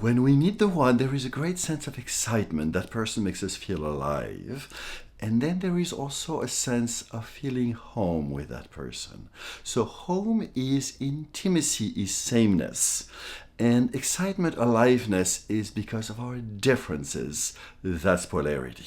When we meet the one, there is a great sense of excitement. That person makes us feel alive. And then there is also a sense of feeling home with that person. So home is intimacy, is sameness. And excitement, aliveness is because of our differences. That's polarity.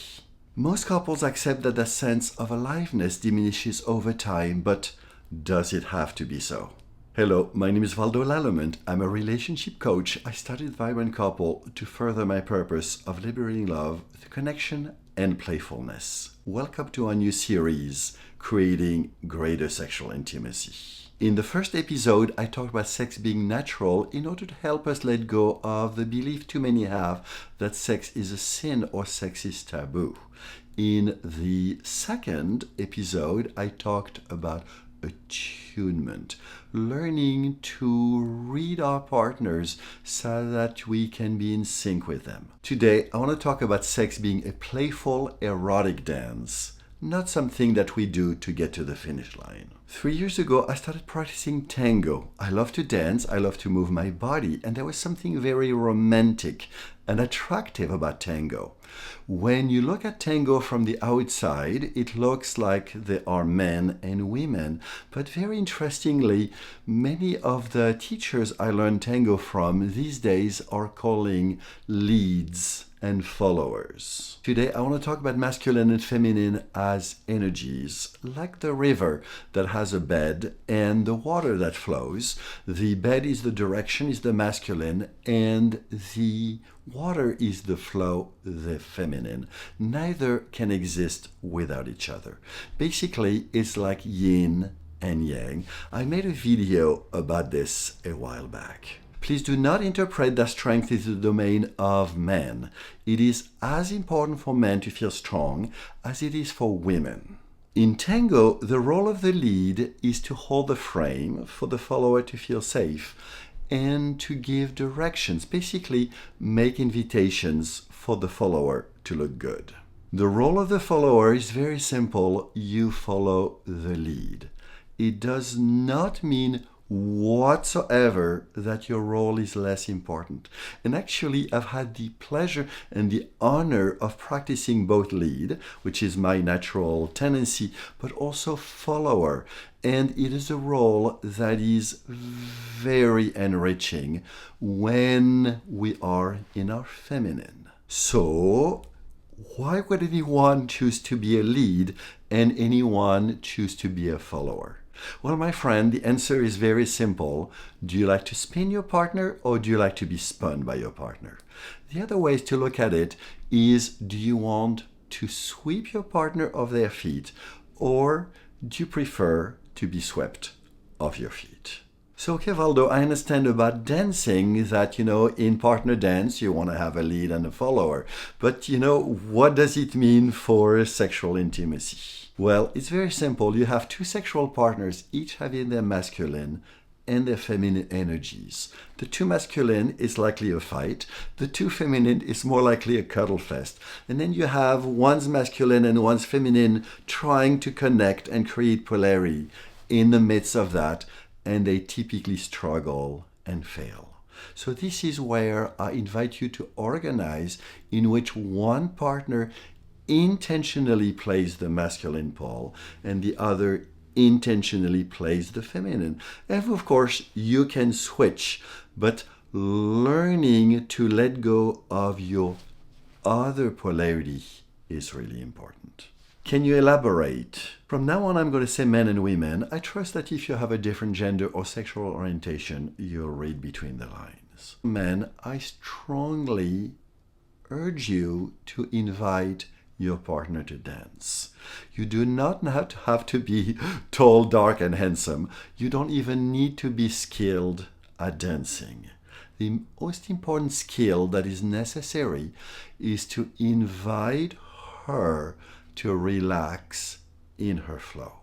Most couples accept that the sense of aliveness diminishes over time, but does it have to be so? Hello, my name is Valdo Lallemand. I'm a relationship coach. I studied Vibrant Couple to further my purpose of liberating love through connection and playfulness. Welcome to our new series, Creating Greater Sexual Intimacy. In the first episode, I talked about sex being natural in order to help us let go of the belief too many have that sex is a sin or sex is taboo. In the second episode, I talked about attunement, learning to read our partners so that we can be in sync with them. Today, I want to talk about sex being a playful, erotic dance, not something that we do to get to the finish line. 3 years ago, I started practicing tango. I love to dance, I love to move my body, and there was something very romantic and attractive about tango. When you look at tango from the outside, it looks like there are men and women. But very interestingly, many of the teachers I learned tango from these days are calling leads and followers. Today, I want to talk about masculine and feminine as energies, like the river that has a bed and the water that flows. The bed is the direction, is the masculine, and the water is the flow, the feminine. Neither can exist without each other. Basically, it's like yin and yang. I made a video about this a while back. Please do not interpret that strength is the domain of men. It is as important for men to feel strong as it is for women. In tango, the role of the lead is to hold the frame for the follower to feel safe and to give directions, basically make invitations for the follower to look good. The role of the follower is very simple. You follow the lead. It does not mean whatsoever that your role is less important. And actually, I've had the pleasure and the honor of practicing both lead, which is my natural tendency, but also follower. And it is a role that is very enriching when we are in our feminine. So, why would anyone choose to be a lead and anyone choose to be a follower? Well, my friend, the answer is very simple. Do you like to spin your partner or do you like to be spun by your partner? The other way to look at it is, do you want to sweep your partner off their feet or do you prefer to be swept off your feet? So, okay, Valdo, I understand about dancing that, in partner dance, you want to have a lead and a follower. But, what does it mean for sexual intimacy? Well, it's very simple. You have two sexual partners, each having their masculine and their feminine energies. The two masculine is likely a fight. The two feminine is more likely a cuddle fest. And then you have one's masculine and one's feminine trying to connect and create polarity in the midst of that, and they typically struggle and fail. So this is where I invite you to organize in which one partner intentionally plays the masculine pole and the other intentionally plays the feminine. And of course, you can switch, but learning to let go of your other polarity is really important. Can you elaborate? From now on, I'm going to say men and women. I trust that if you have a different gender or sexual orientation, you'll read between the lines. Men, I strongly urge you to invite your partner to dance. You do not have to be tall, dark, and handsome. You don't even need to be skilled at dancing. The most important skill that is necessary is to invite her to relax in her flow.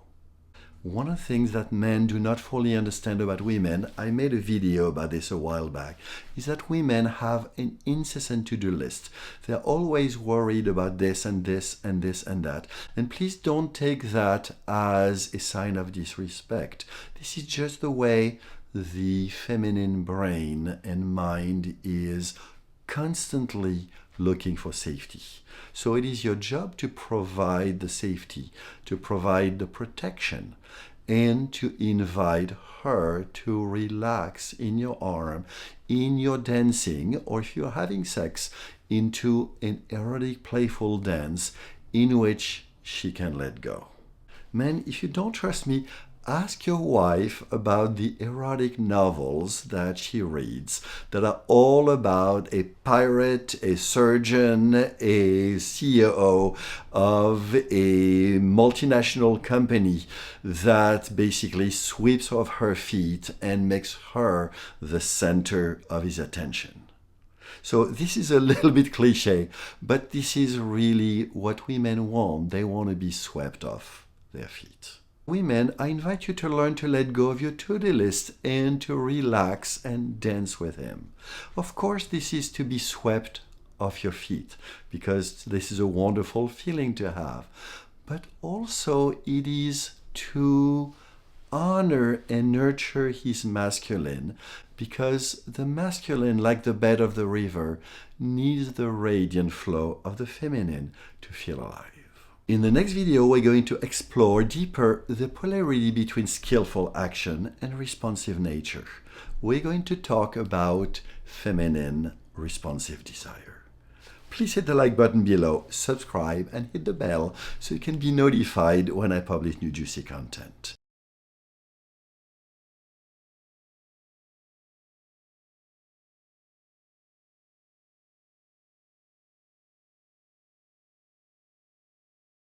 One of the things that men do not fully understand about women, I made a video about this a while back, is that women have an incessant to-do list. They're always worried about this and this and this and that. And please don't take that as a sign of disrespect. This is just the way the feminine brain and mind is constantly looking for safety. So it is your job to provide the safety, to provide the protection, and to invite her to relax in your arm, in your dancing, or if you're having sex, into an erotic, playful dance in which she can let go. Men, if you don't trust me, ask your wife about the erotic novels that she reads that are all about a pirate, a surgeon, a CEO of a multinational company that basically sweeps off her feet and makes her the center of his attention. So this is a little bit cliche, but this is really what women want. They want to be swept off their feet. Women, I invite you to learn to let go of your to-do list and to relax and dance with him. Of course, this is to be swept off your feet because this is a wonderful feeling to have. But also it is to honor and nurture his masculine because the masculine, like the bed of the river, needs the radiant flow of the feminine to feel alive. In the next video, we're going to explore deeper the polarity between skillful action and responsive nature. We're going to talk about feminine responsive desire. Please hit the like button below, subscribe, and hit the bell so you can be notified when I publish new juicy content.